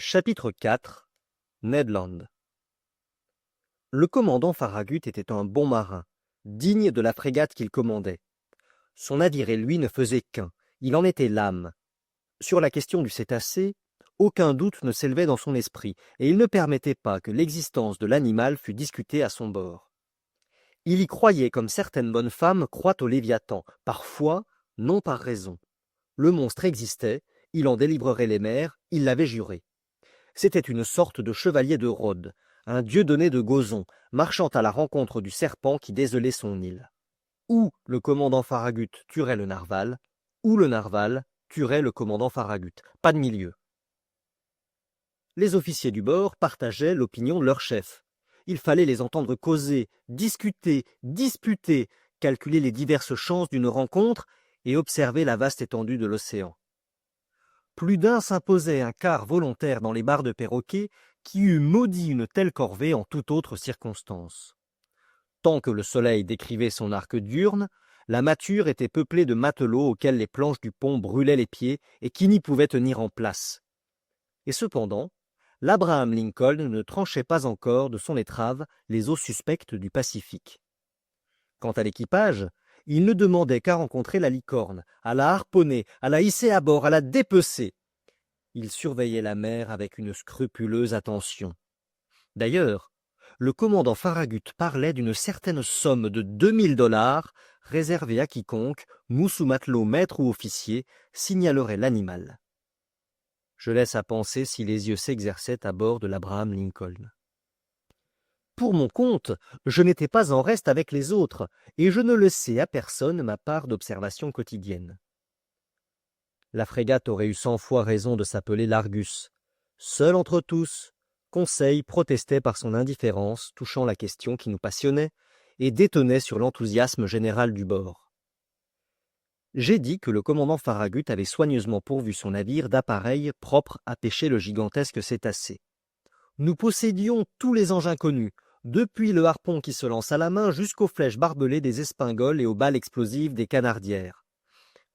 Chapitre 4. Ned Land. Le commandant Farragut était un bon marin, digne de la frégate qu'il commandait. Son navire et lui ne faisaient qu'un, il en était l'âme. Sur la question du cétacé, aucun doute ne s'élevait dans son esprit, et il ne permettait pas que l'existence de l'animal fût discutée à son bord. Il y croyait comme certaines bonnes femmes croient au Léviathan, par foi, non par raison. Le monstre existait, il en délivrerait les mers, il l'avait juré. C'était une sorte de chevalier de Rhodes, un dieudonné de Gozon, marchant à la rencontre du serpent qui désolait son île. Ou le commandant Farragut tuerait le narval, ou le narval tuerait le commandant Farragut. Pas de milieu. Les officiers du bord partageaient l'opinion de leur chef. Il fallait les entendre causer, discuter, disputer, calculer les diverses chances d'une rencontre et observer la vaste étendue de l'océan. Plus d'un s'imposait un quart volontaire dans les barres de perroquet qui eût maudit une telle corvée en toute autre circonstance. Tant que le soleil décrivait son arc diurne, la mâture était peuplée de matelots auxquels les planches du pont brûlaient les pieds et qui n'y pouvaient tenir en place. Et cependant, l'Abraham Lincoln ne tranchait pas encore de son étrave les eaux suspectes du Pacifique. Quant à l'équipage, il ne demandait qu'à rencontrer la licorne, à la harponner, à la hisser à bord, à la dépecer. Il surveillait la mer avec une scrupuleuse attention. D'ailleurs, le commandant Farragut parlait d'une certaine somme de 2000 $ réservée à quiconque, mousse ou matelot, maître ou officier, signalerait l'animal. Je laisse à penser si les yeux s'exerçaient à bord de l'Abraham Lincoln. Pour mon compte, je n'étais pas en reste avec les autres, et je ne laissais à personne ma part d'observation quotidienne. La frégate aurait eu 100 fois raison de s'appeler l'Argus. Seul entre tous, Conseil protestait par son indifférence touchant la question qui nous passionnait et détonnait sur l'enthousiasme général du bord. J'ai dit que le commandant Farragut avait soigneusement pourvu son navire d'appareils propres à pêcher le gigantesque cétacé. Nous possédions tous les engins connus, depuis le harpon qui se lance à la main jusqu'aux flèches barbelées des espingoles et aux balles explosives des canardières.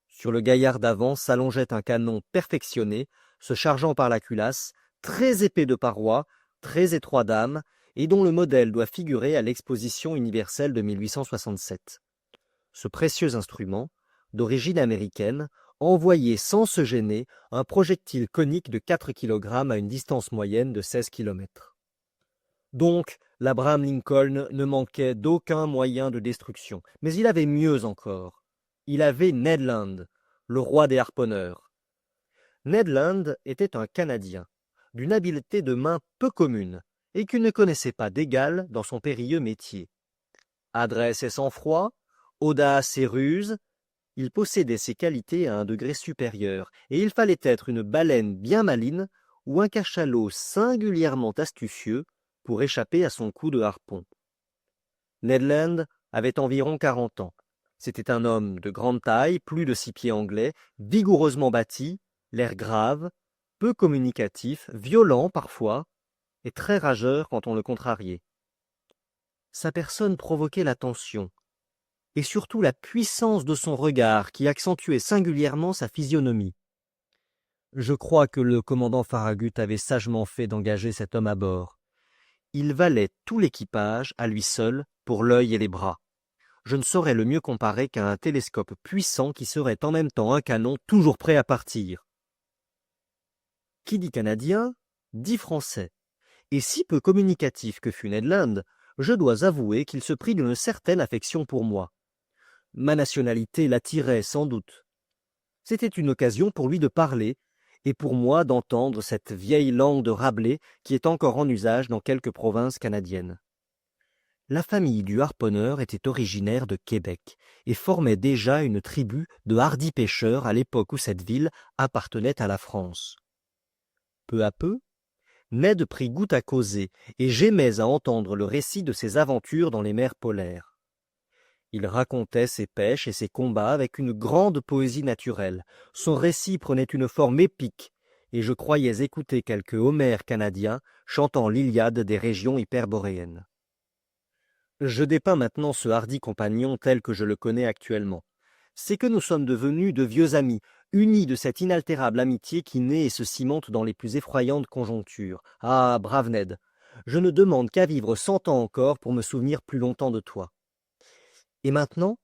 Sur le gaillard d'avant s'allongeait un canon perfectionné, se chargeant par la culasse, très épais de parois, très étroit d'âme, et dont le modèle doit figurer à l'exposition universelle de 1867. Ce précieux instrument, d'origine américaine, envoyait sans se gêner un projectile conique de 4 kg à une distance moyenne de 16 km. Donc, l'Abraham Lincoln ne manquait d'aucun moyen de destruction, mais il avait mieux encore. Il avait Ned Land, le roi des harponneurs. Ned Land était un Canadien, d'une habileté de main peu commune, et qui ne connaissait pas d'égal dans son périlleux métier. Adresse et sang-froid, audace et ruse, il possédait ces qualités à un degré supérieur, et il fallait être une baleine bien maline ou un cachalot singulièrement astucieux pour échapper à son coup de harpon. Ned Land avait environ 40 ans. C'était un homme de grande taille, plus de 6 pieds anglais, vigoureusement bâti, l'air grave, peu communicatif, violent parfois, et très rageur quand on le contrariait. Sa personne provoquait l'attention, et surtout la puissance de son regard qui accentuait singulièrement sa physionomie. Je crois que le commandant Farragut avait sagement fait d'engager cet homme à bord. Il valait tout l'équipage, à lui seul, pour l'œil et les bras. Je ne saurais le mieux comparer qu'à un télescope puissant qui serait en même temps un canon toujours prêt à partir. Qui dit Canadien, dit Français. Et si peu communicatif que fût Ned Land, je dois avouer qu'il se prit d'une certaine affection pour moi. Ma nationalité l'attirait sans doute. C'était une occasion pour lui de parler, et pour moi d'entendre cette vieille langue de Rabelais qui est encore en usage dans quelques provinces canadiennes. La famille du harponneur était originaire de Québec et formait déjà une tribu de hardis pêcheurs à l'époque où cette ville appartenait à la France. Peu à peu, Ned prit goût à causer et j'aimais à entendre le récit de ses aventures dans les mers polaires. Il racontait ses pêches et ses combats avec une grande poésie naturelle. Son récit prenait une forme épique, et je croyais écouter quelque Homère canadien chantant l'Iliade des régions hyperboréennes. Je dépeins maintenant ce hardi compagnon tel que je le connais actuellement. C'est que nous sommes devenus de vieux amis, unis de cette inaltérable amitié qui naît et se cimente dans les plus effroyayantes conjonctures. Ah, brave Ned, je ne demande qu'à vivre 100 ans encore pour me souvenir plus longtemps de toi. Et maintenant,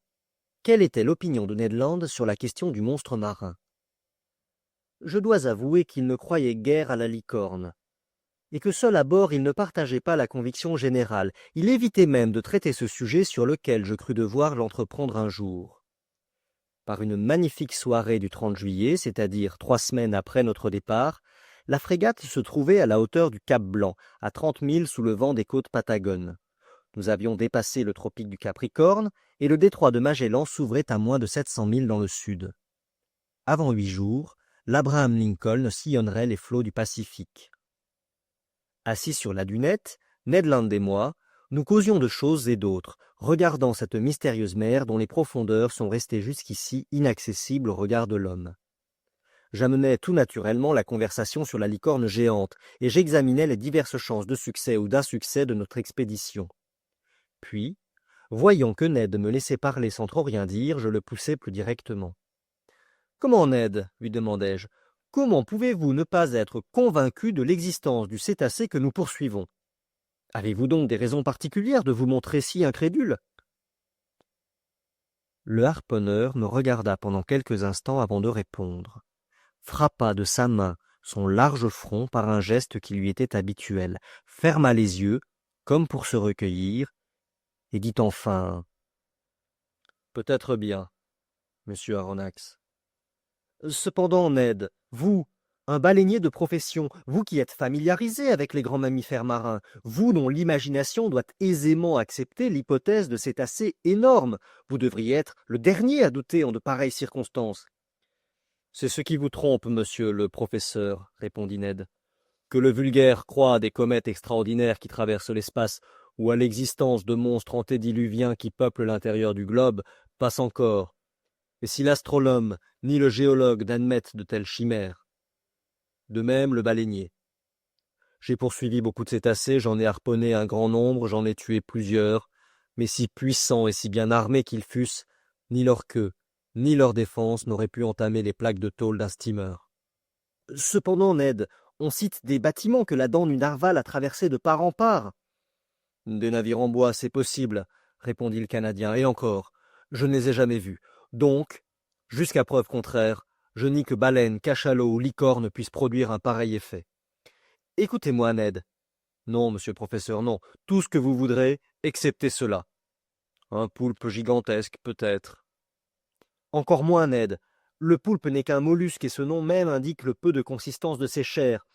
quelle était l'opinion de Ned Land sur la question du monstre marin? Je dois avouer qu'il ne croyait guère à la licorne, et que seul à bord il ne partageait pas la conviction générale. Il évitait même de traiter ce sujet sur lequel je crus devoir l'entreprendre un jour. Par une magnifique soirée du 30 juillet, c'est-à-dire 3 semaines après notre départ, la frégate se trouvait à la hauteur du Cap Blanc, à 30 milles sous le vent des côtes Patagones. Nous avions dépassé le tropique du Capricorne, et le détroit de Magellan s'ouvrait à moins de 700 milles dans le sud. Avant 8 jours, l'Abraham Lincoln sillonnerait les flots du Pacifique. Assis sur la dunette, Ned Land et moi, nous causions de choses et d'autres, regardant cette mystérieuse mer dont les profondeurs sont restées jusqu'ici inaccessibles au regard de l'homme. J'amenais tout naturellement la conversation sur la licorne géante, et j'examinais les diverses chances de succès ou d'insuccès de notre expédition. Puis, voyant que Ned me laissait parler sans trop rien dire, je le poussai plus directement. « Comment, Ned ?» lui demandai-je. « Comment pouvez-vous ne pas être convaincu de l'existence du cétacé que nous poursuivons? Avez-vous donc des raisons particulières de vous montrer si incrédule ?» Le harponneur me regarda pendant quelques instants avant de répondre, frappa de sa main son large front par un geste qui lui était habituel, ferma les yeux, comme pour se recueillir, et dit enfin « Peut-être bien, monsieur Aronnax. Cependant, Ned, vous, un baleinier de profession, vous qui êtes familiarisé avec les grands mammifères marins, vous dont l'imagination doit aisément accepter l'hypothèse de cétacés énormes, vous devriez être le dernier à douter en de pareilles circonstances. »« C'est ce qui vous trompe, monsieur le professeur, » répondit Ned. « Que le vulgaire croit à des comètes extraordinaires qui traversent l'espace, ou à l'existence de monstres antédiluviens qui peuplent l'intérieur du globe, passe encore. Et si l'astronome ni le géologue n'admettent de telles chimères. De même le baleinier. J'ai poursuivi beaucoup de cétacés, j'en ai harponné un grand nombre, j'en ai tué plusieurs, mais si puissants et si bien armés qu'ils fussent, ni leur queue, ni leur défense n'auraient pu entamer les plaques de tôle d'un steamer. Cependant, Ned, on cite des bâtiments que la dent du narval a traversés de part en part. Des navires en bois, c'est possible, répondit le Canadien, et encore, je ne les ai jamais vus. Donc, jusqu'à preuve contraire, je nie que baleine, cachalot ou licorne puissent produire un pareil effet. Écoutez-moi, Ned. Non, monsieur le professeur, non. Tout ce que vous voudrez, excepté cela. Un poulpe gigantesque, peut-être. Encore moins, Ned. Le poulpe n'est qu'un mollusque et ce nom même indique le peu de consistance de ses chairs.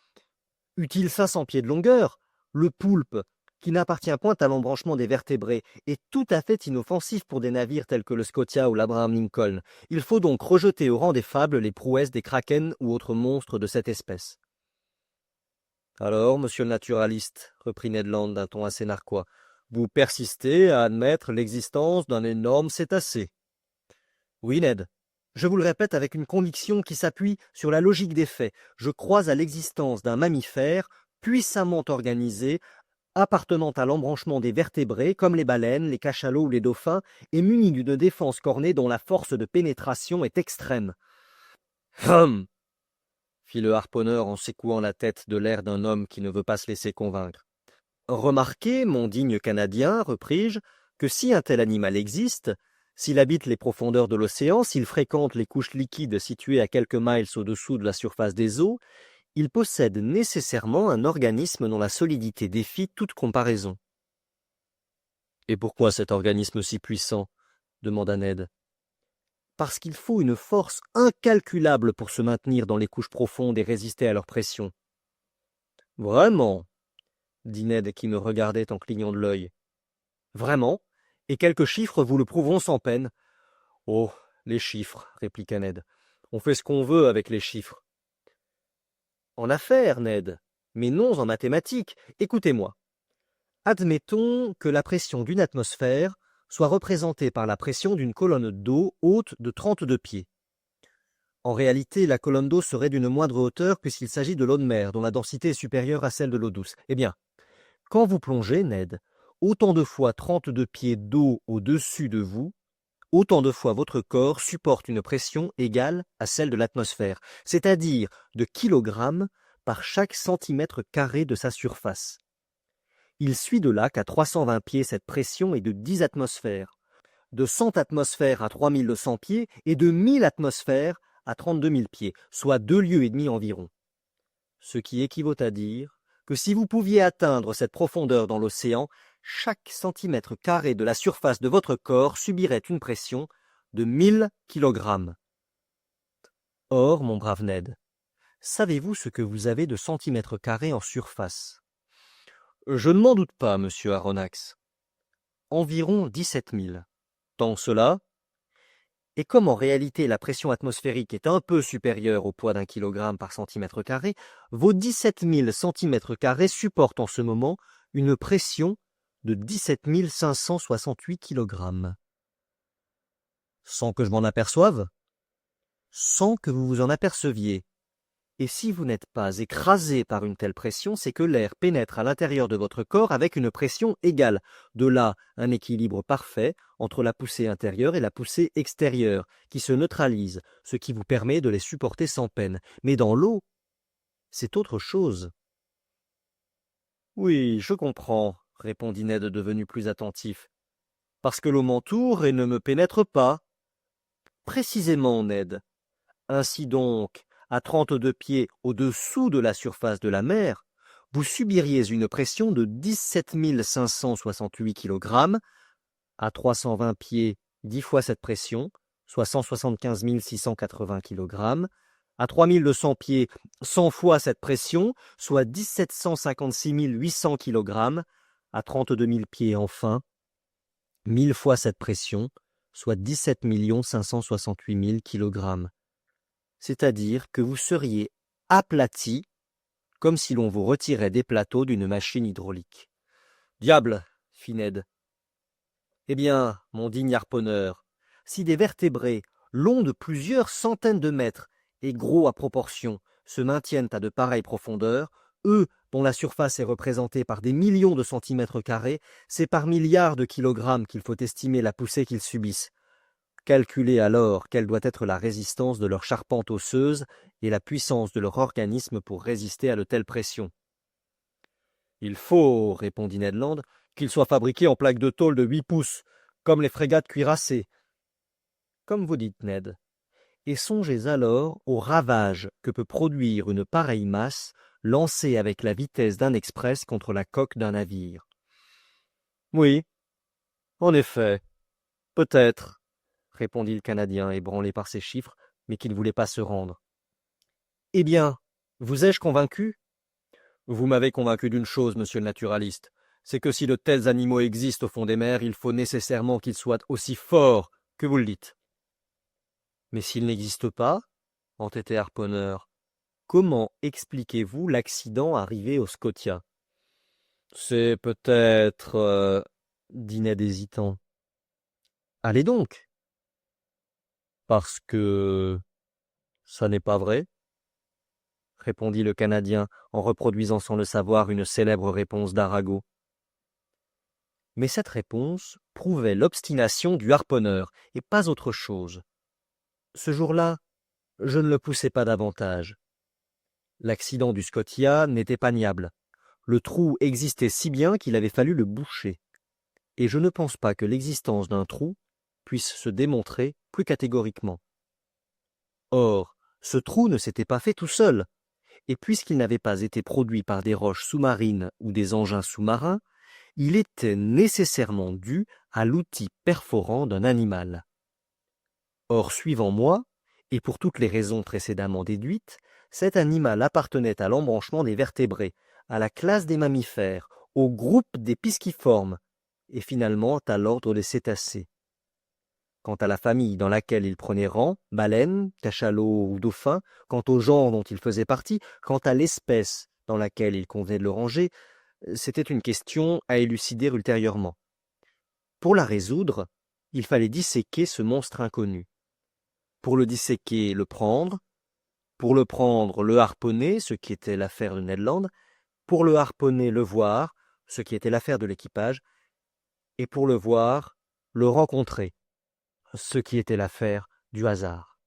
Eût-il 500 pieds de longueur, le poulpe, qui n'appartient point à l'embranchement des vertébrés, est tout à fait inoffensif pour des navires tels que le Scotia ou l'Abraham Lincoln. Il faut donc rejeter au rang des fables les prouesses des krakens ou autres monstres de cette espèce. Alors, monsieur le naturaliste, reprit Ned Land d'un ton assez narquois, vous persistez à admettre l'existence d'un énorme cétacé. Oui, Ned. Je vous le répète avec une conviction qui s'appuie sur la logique des faits. Je crois à l'existence d'un mammifère puissamment organisé, appartenant à l'embranchement des vertébrés, comme les baleines, les cachalots ou les dauphins, et muni d'une défense cornée dont la force de pénétration est extrême. Hum, fit le harponneur en secouant la tête de l'air d'un homme qui ne veut pas se laisser convaincre. Remarquez, mon digne Canadien, repris-je, que si un tel animal existe, s'il habite les profondeurs de l'océan, s'il fréquente les couches liquides situées à quelques miles au-dessous de la surface des eaux, il possède nécessairement un organisme dont la solidité défie toute comparaison. « Et pourquoi cet organisme si puissant ?» demanda Ned. « Parce qu'il faut une force incalculable pour se maintenir dans les couches profondes et résister à leur pression. »« Vraiment ?» dit Ned qui me regardait en clignant de l'œil. « Vraiment, et quelques chiffres vous le prouveront sans peine. »« Oh, les chiffres, » répliqua Ned. « On fait ce qu'on veut avec les chiffres. » En affaires, Ned, mais non en mathématiques. Écoutez-moi. Admettons que la pression d'une atmosphère soit représentée par la pression d'une colonne d'eau haute de 32 pieds. En réalité, la colonne d'eau serait d'une moindre hauteur puisqu'il s'agit de l'eau de mer, dont la densité est supérieure à celle de l'eau douce. Eh bien, quand vous plongez, Ned, autant de fois 32 pieds d'eau au-dessus de vous, autant de fois votre corps supporte une pression égale à celle de l'atmosphère, c'est-à-dire de kilogrammes par chaque centimètre carré de sa surface. Il suit de là qu'à 320 pieds, cette pression est de 10 atmosphères, de 100 atmosphères à 3200 pieds et de 1000 atmosphères à 32 000 pieds, soit 2 lieues et demie environ. Ce qui équivaut à dire que si vous pouviez atteindre cette profondeur dans l'océan, chaque centimètre carré de la surface de votre corps subirait une pression de 1000 kilogrammes. Or, mon brave Ned, savez-vous ce que vous avez de centimètres carrés en surface? Je ne m'en doute pas, monsieur Aronnax. Environ 17 000. Tant cela. Et comme en réalité la pression atmosphérique est un peu supérieure au poids d'un kilogramme par centimètre carré, vos 17 000 centimètres carrés supportent en ce moment une pression de 17 568 kilogrammes. Sans que je m'en aperçoive? Sans que vous vous en aperceviez. Et si vous n'êtes pas écrasé par une telle pression, c'est que l'air pénètre à l'intérieur de votre corps avec une pression égale. De là, un équilibre parfait entre la poussée intérieure et la poussée extérieure, qui se neutralisent, ce qui vous permet de les supporter sans peine. Mais dans l'eau, c'est autre chose. Oui, je comprends, répondit Ned devenu plus attentif. Parce que l'eau m'entoure et ne me pénètre pas. Précisément, Ned. Ainsi donc, à 32 pieds au-dessous de la surface de la mer, vous subiriez une pression de 17 568 kg, à 320 pieds 10 fois cette pression, soit 175 680 kg, à 3200 pieds 100 fois cette pression, soit 1756 800 kg, à 32 000 pieds enfin, 1000 fois cette pression, soit 17 568 000 kg. C'est-à-dire que vous seriez aplati comme si l'on vous retirait des plateaux d'une machine hydraulique. « Diable !» fit Ned. « Eh bien, mon digne harponneur, si des vertébrés longs de plusieurs centaines de mètres et gros à proportion se maintiennent à de pareilles profondeurs, eux dont la surface est représentée par des millions de centimètres carrés, c'est par milliards de kilogrammes qu'il faut estimer la poussée qu'ils subissent. Calculez alors quelle doit être la résistance de leur charpente osseuse et la puissance de leur organisme pour résister à de telles pressions. « Il faut, répondit Ned Land, qu'ils soient fabriqués en plaques de tôle de 8 pouces, comme les frégates cuirassées. Comme vous dites, Ned. Et songez alors aux ravages que peut produire une pareille masse lancée avec la vitesse d'un express contre la coque d'un navire. Oui, en effet, peut-être, répondit le Canadien, ébranlé par ces chiffres, mais qui ne voulait pas se rendre. « Eh bien, vous ai-je convaincu ?»« Vous m'avez convaincu d'une chose, monsieur le naturaliste, c'est que si de tels animaux existent au fond des mers, il faut nécessairement qu'ils soient aussi forts que vous le dites. »« Mais s'ils n'existent pas, entêté Harponneur, comment expliquez-vous l'accident arrivé au Scotia ?»« C'est peut-être... dit Ned hésitant. « Allez donc !»« Parce que... ça n'est pas vrai ?» répondit le Canadien en reproduisant sans le savoir une célèbre réponse d'Arago. Mais cette réponse prouvait l'obstination du harponneur et pas autre chose. Ce jour-là, je ne le poussai pas davantage. L'accident du Scotia n'était pas niable. Le trou existait si bien qu'il avait fallu le boucher. Et je ne pense pas que l'existence d'un trou puisse se démontrer plus catégoriquement. Or, ce trou ne s'était pas fait tout seul. Et puisqu'il n'avait pas été produit par des roches sous-marines ou des engins sous-marins, il était nécessairement dû à l'outil perforant d'un animal. Or, suivant moi, et pour toutes les raisons précédemment déduites, cet animal appartenait à l'embranchement des vertébrés, à la classe des mammifères, au groupe des pisciformes, et finalement à l'ordre des cétacés. Quant à la famille dans laquelle il prenait rang, baleines, cachalots ou dauphins, quant au genre dont il faisait partie, quant à l'espèce dans laquelle il convenait de le ranger, c'était une question à élucider ultérieurement. Pour la résoudre, il fallait disséquer ce monstre inconnu. Pour le disséquer, le prendre. Pour le prendre, le harponner, ce qui était l'affaire de Ned Land. Pour le harponner, le voir, ce qui était l'affaire de l'équipage. Et pour le voir, le rencontrer. ce qui était l'affaire du hasard.